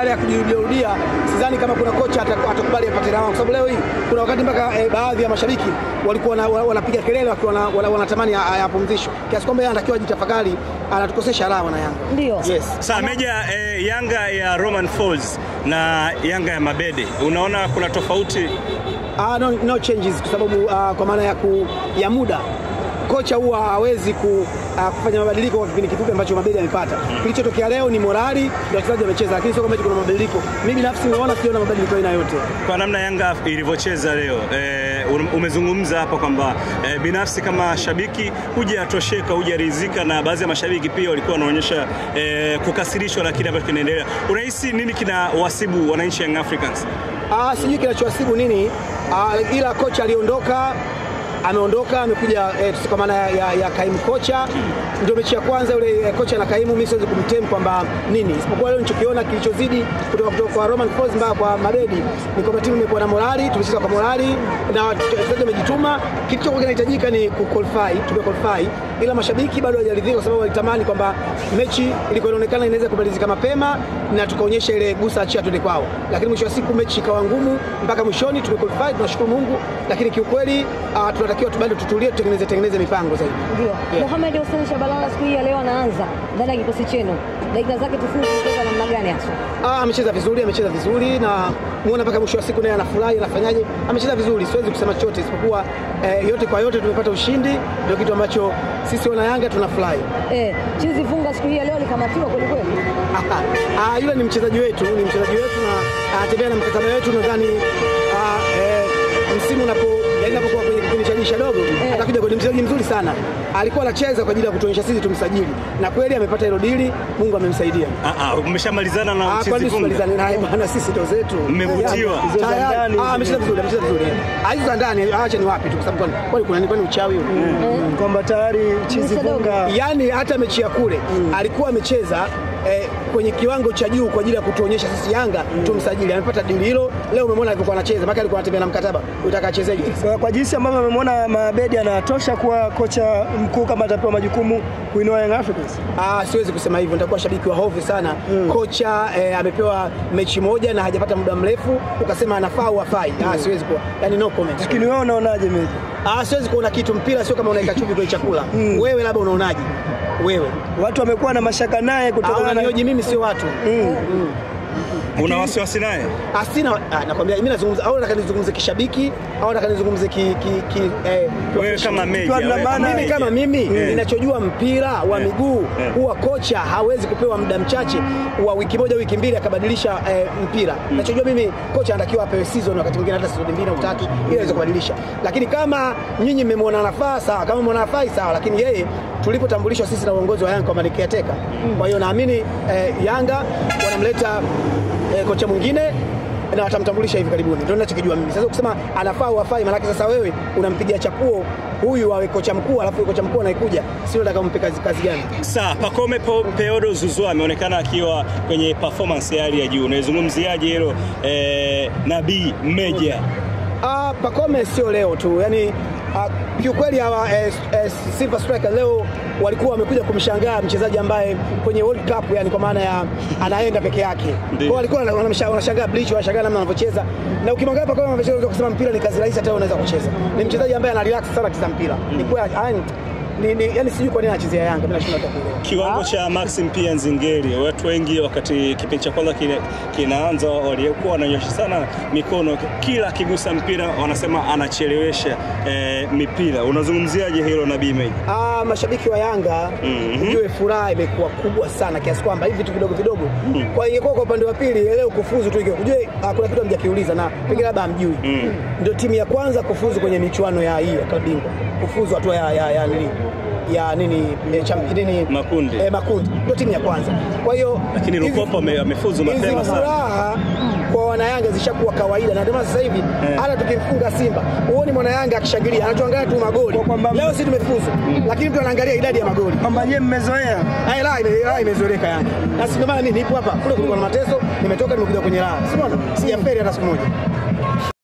ya kujirudia, sidhani kama kuna kocha atakubali apate lawama, kwa sababu leo hii kuna wakati mpaka baadhi ya mashabiki walikuwa wanapiga kelele wakiwa wanatamani apumzishwe, kiasi kwamba yeye anatakiwa ajitafakari, anatukosesha alama na Yanga. Ndio. Yes. Sasa Meja, Yanga ya Romain Folz na Yanga ya Mabede, unaona kuna tofauti? No changes, kwa sababu kwa maana ya muda kocha huwa hawezi kufanya mabadiliko kwa kipindi kifupi ambacho Mabede amepata. Kilichotokea leo ni morali, ndio wachezaji wamecheza, lakini sio kama kuna mabadiliko. Mimi binafsi siona mabadiliko aina yote. Kwa namna Yanga ilivyocheza leo, umezungumza hapa kwamba binafsi kama shabiki hujatosheka, hujaridhika, na baadhi ya mashabiki pia walikuwa wanaonyesha kukasirishwa na kile ambacho kinaendelea. Unahisi nini kinawasibu wananchi Young Africans? Sijui kinachowasibu nini, ila kocha ameondoka, amekuja kwa maana ya kaimu kocha. Ndio mechi ya kwanza yule kocha na kaimu, mimi siwezi kumtem kwamba nini, isipokuwa leo nilichokiona kilichozidi kutoka kwa Romain Folz mpaka kwa Mabedi ni kwamba timu imekuwa na morali, tumecheza kwa morali na wachezaji wamejituma. Kilichokuwa kinahitajika ni tumequalify, ila mashabiki bado hawajaridhika, kwa sababu walitamani kwamba mechi ilikuwa inaonekana inaweza kumalizika mapema na tukaonyesha ile gusa achia tuende kwao, lakini mwisho wa siku mechi ikawa ngumu mpaka mwishoni. Tumequalify, tunashukuru Mungu, lakini kiukweli tunatakiwa bado tutulie, tutengeneze mipango zaidi. Ndio. Yeah. Mohamed Hussein Shabalala siku hii leo anaanza ndani ya kikosi chenu. Dakika zake tufunge kucheza namna gani hasa? Amecheza vizuri na muone mpaka mwisho wa siku naye anafurahi, anafanyaje? Amecheza vizuri, siwezi kusema chochote isipokuwa yote kwa yote tumepata ushindi, ndio kitu ambacho sisi wana Yanga tunafurahi. Chizi Vunga siku hii leo likamatiwa kweli kweli. Yule ni mchezaji wetu na anatembea na mkataba wetu, nadhani msimu unapokuwa kwenye kipindi cha dirisha dogo atakuja kwa mchezaji mzuri sana. Alikuwa anacheza kwa ajili ya kutuonyesha sisi tumsajili, na kweli amepata hilo dili, Mungu amemsaidia. Umeshamalizana na Chizi Vunga? Tumalizana naye bwana, sisi ndo zetu. Mmevutiwa? Amecheza vizuri. Hizo ndani acha ni wapi tu, kwa sababu kwani kuna uchawi huko. Kwamba tayari Chizi Vunga, yani hata mechi ya kule alikuwa amecheza kwenye kiwango cha juu kwa ajili ya kutuonyesha sisi Yanga tumsajili. Amepata dili hilo. Leo umemwona alikuwa anacheza, maka alikuwa anatembea na mkataba. Unataka achezeje? Kwa jinsi ambavyo amemwona Mabedi anatosha kuwa kocha mkuu kama atapewa majukumu kuinua Young Africans? Siwezi kusema hivyo, nitakuwa shabiki wa hofu sana. Kocha amepewa mechi moja na hajapata muda mrefu ukasema anafaa au hafai. Siwezi kuwa, yani no comment. Lakini wewe unaonaje Meja? Siwezi kuona kitu, mpira sio kama unaweka chumvi kwenye chakula. Wewe labda unaonaje? Wewe watu wamekuwa na mashaka naye kutokana na nioji, mimi sio watu. Una wasiwasi naye? Sina, nakwambia mimi nazungumza, au nataka nizungumze kishabiki au nataka nizungumze wewe kama Meja? Mimi kama mimi ninachojua mpira wa miguu, huwa kocha hawezi kupewa muda mchache wa wiki moja wiki mbili akabadilisha mpira. Ninachojua mimi kocha anatakiwa apewe season, wakati mwingine hata season 2 au 3 ili aweze kubadilisha. Lakini kama nyinyi mmemwona anafaa sawa, kama mmemwona hafai sawa, lakini yeye tulipotambulishwa sisi na uongozi wa Yanga kama caretaker. Kwa hiyo naamini Yanga wanamleta kocha mwingine na watamtambulisha hivi karibuni. Ndio ninachokijua mimi. Sasa ukisema anafaa au hafai, maana sasa wewe unampigia chapuo huyu awe kocha mkuu, alafu kocha mkuu anaikuja, sio nataka kumpe kazi gani? Sasa Pacome Peodo Zouzoua ameonekana akiwa kwenye performance ya hali ya juu. Unazungumziaje hilo Nabii Meja? Pacome sio leo tu. Yaani kiukweli hawa Silver Striker leo walikuwa wamekuja kumshangaa mchezaji ambaye kwenye World Cup, yani kwa maana ya anaenda peke yake. Kwa walikuwa wanashangaa Bleach, wanashangaa namna anavyocheza. Na ukimwangalia Pacome anavyocheza unaweza kusema mpira ni kazi rahisi, hata unaweza kucheza. Ni mchezaji ambaye ana relax sana akicheza mpira. Ni kwa yani sijui kwa nini anachezea Yanga, mimi nashindwa kuelewa. Kiwango cha Maxim pia Nzingeli, watu wengi wakati kipindi cha kwanza kinaanza walikuwa wananyosha sana mikono, kila akigusa mpira wanasema anachelewesha mipira. Unazungumziaje hilo Nabii Meja? Mashabiki wa Yanga ndio furaha imekuwa kubwa sana kiasi kwamba hivi vitu vidogo. Kwa hiyo kwa upande wa pili leo kufuzu tu, ujue kuna kitu hamjakiuliza na pengine labda hamjui. Ndio timu ya kwanza kufuzu kwenye michuano ya hii ya klabu bingwa. Kufuzu hatua ya makundi. Makundi ndio timu ya kwanza. Kwa hiyo lakini Lupopo amefuzu mapema sana. Furaha kwa wana Yanga zishakuwa kawaida, na ndio maana sasa hivi hata tukimfunga Simba uone mwana Yanga akishangilia, anachoangalia tu magoli. Leo sisi tumefuzu, lakini mtu anaangalia idadi ya magoli. Kwamba yeye mmezoea. Imezoeleka Yanga. Na ndio maana mimi nipo hapa. Kule kulikuwa na mateso, nimetoka nimekuja kwenye raha. Simuona? Sijaferi hata siku moja.